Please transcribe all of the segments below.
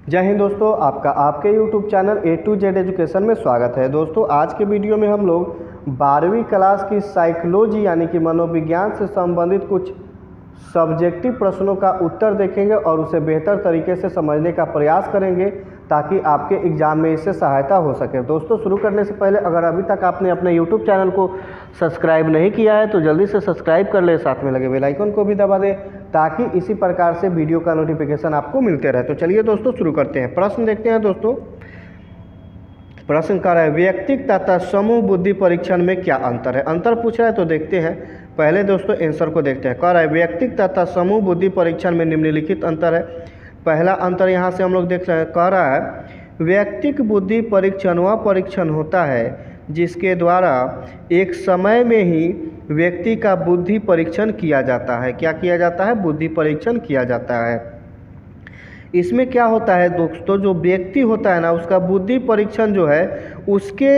जय हिंद दोस्तों, आपका आपके YouTube channel A to Z education में स्वागत है। दोस्तों, आज के वीडियो में हम लोग 12वीं क्लास की साइकोलॉजी यानी कि मनोविज्ञान से संबंधित कुछ सब्जेक्टिव प्रश्नों का उत्तर देखेंगे और उसे बेहतर तरीके से समझने का प्रयास करेंगे ताकि आपके एग्ज़ाम में इससे सहायता हो सके। दोस्तों, शुरू करने से पहले अगर अभी तक आपने अपने YouTube चैनल को सब्सक्राइब नहीं किया है तो जल्दी से सब्सक्राइब कर ले, साथ में लगे बेल आइकन को भी दबा दें ताकि इसी प्रकार से वीडियो का नोटिफिकेशन आपको मिलते रहे। तो चलिए दोस्तों शुरू करते हैं। प्रश्न देखते हैं। दोस्तों, प्रश्न कर रहा है व्यक्तिक तथा समूह बुद्धि परीक्षण में क्या अंतर है। अंतर पूछ रहा है तो देखते हैं। पहले दोस्तों आंसर को देखते हैं। कह रहा है व्यक्तिक तथा समूह बुद्धि परीक्षण में निम्नलिखित अंतर है। पहला अंतर यहाँ से हम लोग देख रहे हैं। कह रहा है व्यक्तिक बुद्धि परीक्षण वह परीक्षण होता है जिसके द्वारा एक समय में ही व्यक्ति का बुद्धि परीक्षण किया जाता है। क्या किया जाता है? बुद्धि परीक्षण किया जाता है। इसमें क्या होता है दोस्तों, जो व्यक्ति होता है ना उसका बुद्धि परीक्षण जो है उसके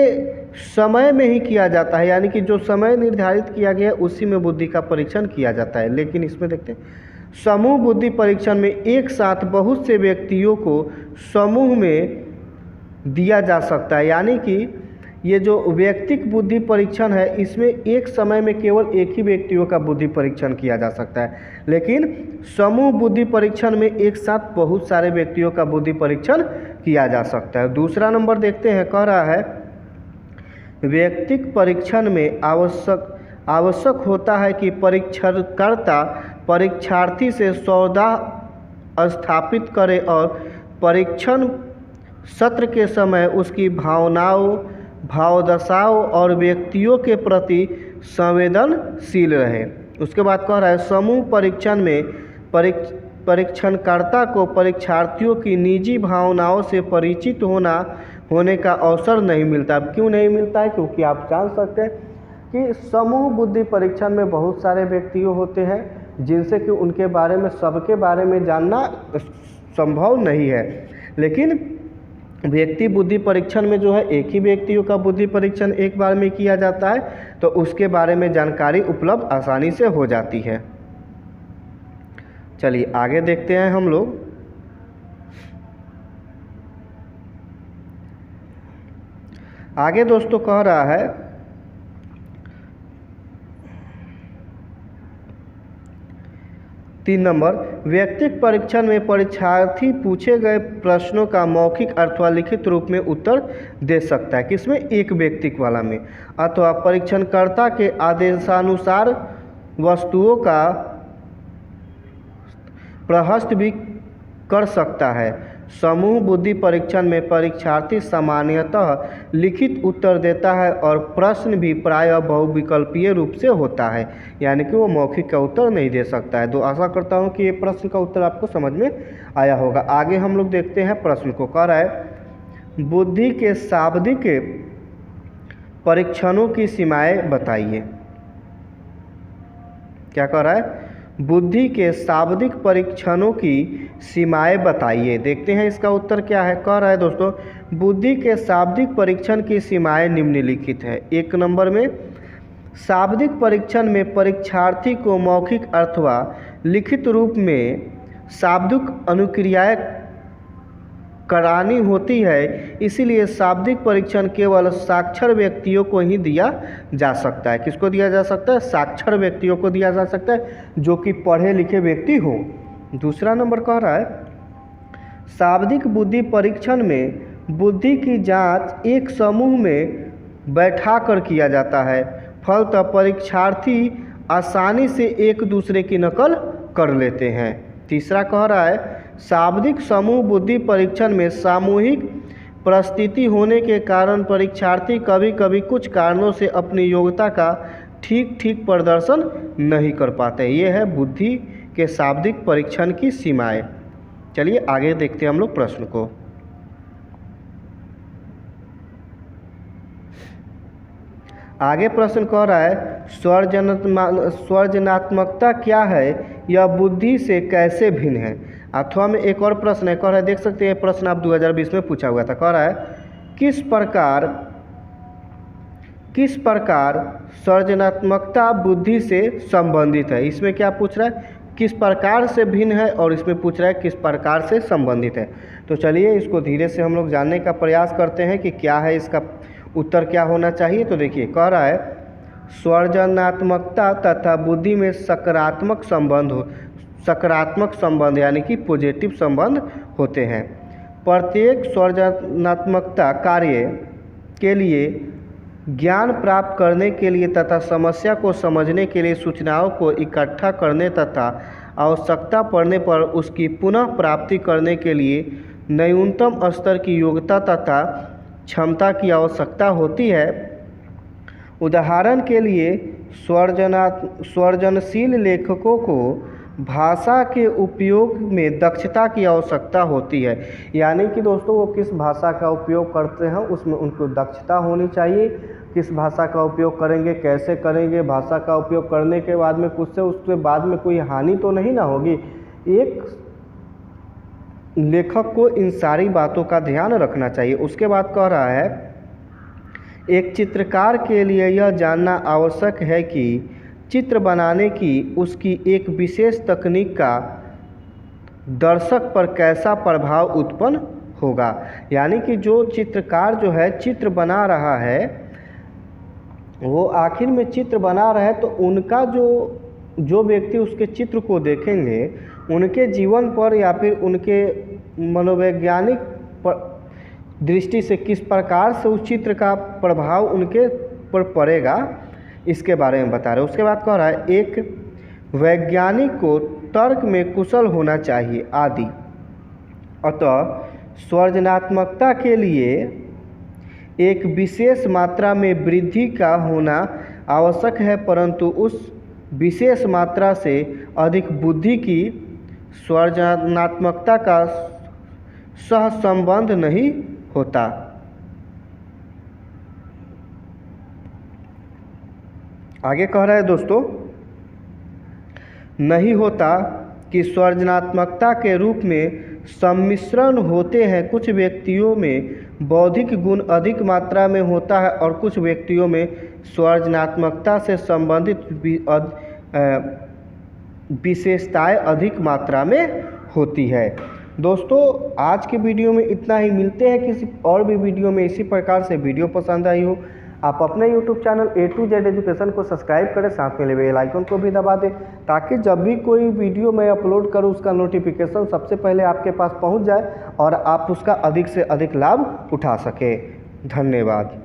समय में ही किया जाता है, यानी कि जो समय निर्धारित किया गया है उसी में बुद्धि का परीक्षण किया जाता है। लेकिन इसमें देखते हैं समूह बुद्धि परीक्षण में एक साथ बहुत से व्यक्तियों को समूह में दिया जा सकता है, यानी कि ये जो व्यक्तिक बुद्धि परीक्षण है इसमें एक समय में केवल एक ही व्यक्तियों का बुद्धि परीक्षण किया जा सकता है। लेकिन समूह बुद्धि परीक्षण में एक साथ बहुत सारे व्यक्तियों का बुद्धि परीक्षण किया जा सकता है। दूसरा नंबर देखते हैं। कह रहा है व्यक्तिक परीक्षण में आवश्यक होता है कि परीक्षणकर्ता परीक्षार्थी से सौदा स्थापित करे और परीक्षण सत्र के समय उसकी भावनाओं, भावदशाओं और व्यक्तियों के प्रति संवेदनशील रहे। उसके बाद कह रहा है समूह परीक्षण में परीक्षणकर्ता को परीक्षार्थियों की निजी भावनाओं से परिचित होने का अवसर नहीं मिलता। क्यों नहीं मिलता है? क्योंकि आप जान सकते हैं कि समूह बुद्धि परीक्षण में बहुत सारे व्यक्ति होते हैं जिनसे कि उनके बारे में सबके बारे में जानना संभव नहीं है। लेकिन व्यक्ति बुद्धि परीक्षण में जो है एक ही व्यक्तियों का बुद्धि परीक्षण एक बार में किया जाता है तो उसके बारे में जानकारी उपलब्ध आसानी से हो जाती है। चलिए आगे देखते हैं हम लोग। आगे दोस्तों कह रहा है तीन नंबर व्यक्तिक परीक्षण में परीक्षार्थी पूछे गए प्रश्नों का मौखिक अथवा लिखित रूप में उत्तर दे सकता है। किसमें? एक व्यक्तिक वाला में। अथवा परीक्षणकर्ता के आदेशानुसार वस्तुओं का प्रहस्त भी कर सकता है। समूह बुद्धि परीक्षण में परीक्षार्थी सामान्यतः लिखित उत्तर देता है और प्रश्न भी प्रायः बहुविकल्पीय रूप से होता है, यानी कि वो मौखिक का उत्तर नहीं दे सकता है। तो आशा करता हूँ कि ये प्रश्न का उत्तर आपको समझ में आया होगा। आगे हम लोग देखते हैं प्रश्न को। कह रहा है बुद्धि के शाब्दिक परीक्षणों की सीमाएं बताइए। क्या कह रहा है? बुद्धि के शाब्दिक परीक्षणों की सीमाएं बताइए। देखते हैं इसका उत्तर क्या है। कह रहा है दोस्तों बुद्धि के शाब्दिक परीक्षण की सीमाएं निम्नलिखित है। एक नंबर में शाब्दिक परीक्षण में परीक्षार्थी को मौखिक अथवा लिखित रूप में शाब्दिक अनुक्रियाएं करानी होती है, इसीलिए शाब्दिक परीक्षण केवल साक्षर व्यक्तियों को ही दिया जा सकता है। किसको दिया जा सकता है? साक्षर व्यक्तियों को दिया जा सकता है जो कि पढ़े लिखे व्यक्ति हो। दूसरा नंबर कह रहा है शाब्दिक बुद्धि परीक्षण में बुद्धि की जांच एक समूह में बैठा कर किया जाता है, फलतः परीक्षार्थी आसानी से एक दूसरे की नकल कर लेते हैं। तीसरा कह रहा है शाब्दिक समूह बुद्धि परीक्षण में सामूहिक परिस्थिति होने के कारण परीक्षार्थी कभी कभी कुछ कारणों से अपनी योग्यता का ठीक प्रदर्शन नहीं कर पाते। ये है बुद्धि के शाब्दिक परीक्षण की सीमाएं। चलिए आगे देखते हैं हम लोग प्रश्न को। आगे प्रश्न कह रहा है सृजनात्मकता क्या है, यह बुद्धि से कैसे भिन्न है। अथवा में एक और प्रश्न है। कह रहा है देख सकते हैं प्रश्न आप 2020 में पूछा हुआ था। कह रहा है किस प्रकार सृजनात्मकता बुद्धि से संबंधित है। इसमें क्या पूछ रहा है? किस प्रकार से भिन्न है और इसमें पूछ रहा है किस प्रकार से संबंधित है। तो चलिए इसको धीरे से हम लोग जानने का प्रयास करते हैं कि क्या है, इसका उत्तर क्या होना चाहिए। तो देखिए कह रहा है सृजनात्मकता तथा बुद्धि में सकारात्मक संबंध यानी कि पॉजिटिव संबंध होते हैं। प्रत्येक सृजनात्मकता कार्य के लिए ज्ञान प्राप्त करने के लिए तथा समस्या को समझने के लिए सूचनाओं को इकट्ठा करने तथा आवश्यकता पड़ने पर उसकी पुनः प्राप्ति करने के लिए न्यूनतम स्तर की योग्यता तथा क्षमता की आवश्यकता होती है। उदाहरण के लिए सृजनशील लेखकों को भाषा के उपयोग में दक्षता की आवश्यकता होती है। यानी कि दोस्तों वो किस भाषा का उपयोग करते हैं उसमें उनको दक्षता होनी चाहिए। किस भाषा का उपयोग करेंगे, कैसे करेंगे, भाषा का उपयोग करने के बाद में कुछ से उसके बाद में कोई हानि तो नहीं ना होगी। एक लेखक को इन सारी बातों का ध्यान रखना चाहिए। उसके बाद कह रहा है एक चित्रकार के लिए यह जानना आवश्यक है कि चित्र बनाने की उसकी एक विशेष तकनीक का दर्शक पर कैसा प्रभाव उत्पन्न होगा। यानी कि जो चित्रकार जो है चित्र बना रहा है, वो आखिर में चित्र बना रहा है तो उनका जो व्यक्ति उसके चित्र को देखेंगे उनके जीवन पर या फिर उनके मनोवैज्ञानिक दृष्टि से किस प्रकार से उस चित्र का प्रभाव उनके पर पड़ेगा, इसके बारे में बता रहे हैं। उसके बाद कह रहा है एक वैज्ञानिक को तर्क में कुशल होना चाहिए आदि। अतः सृजनात्मकता के लिए एक विशेष मात्रा में वृद्धि का होना आवश्यक है, परंतु उस विशेष मात्रा से अधिक बुद्धि की सृजनात्मकता का सहसंबंध नहीं होता। आगे कह रहा है दोस्तों नहीं होता कि सृजनात्मकता के रूप में सम्मिश्रण होते हैं। कुछ व्यक्तियों में बौद्धिक गुण अधिक मात्रा में होता है और कुछ व्यक्तियों में सृजनात्मकता से संबंधित विशेषताएं अधिक मात्रा में होती है। दोस्तों आज के वीडियो में इतना ही। मिलते हैं किसी और भी वीडियो में इसी प्रकार से। वीडियो पसंद आई हो आप अपने YouTube channel A to Z education को सब्सक्राइब करें, साथ में बेल आइकन को भी दबा दें ताकि जब भी कोई वीडियो मैं अपलोड करूं उसका नोटिफिकेशन सबसे पहले आपके पास पहुंच जाए और आप उसका अधिक से अधिक लाभ उठा सकें। धन्यवाद।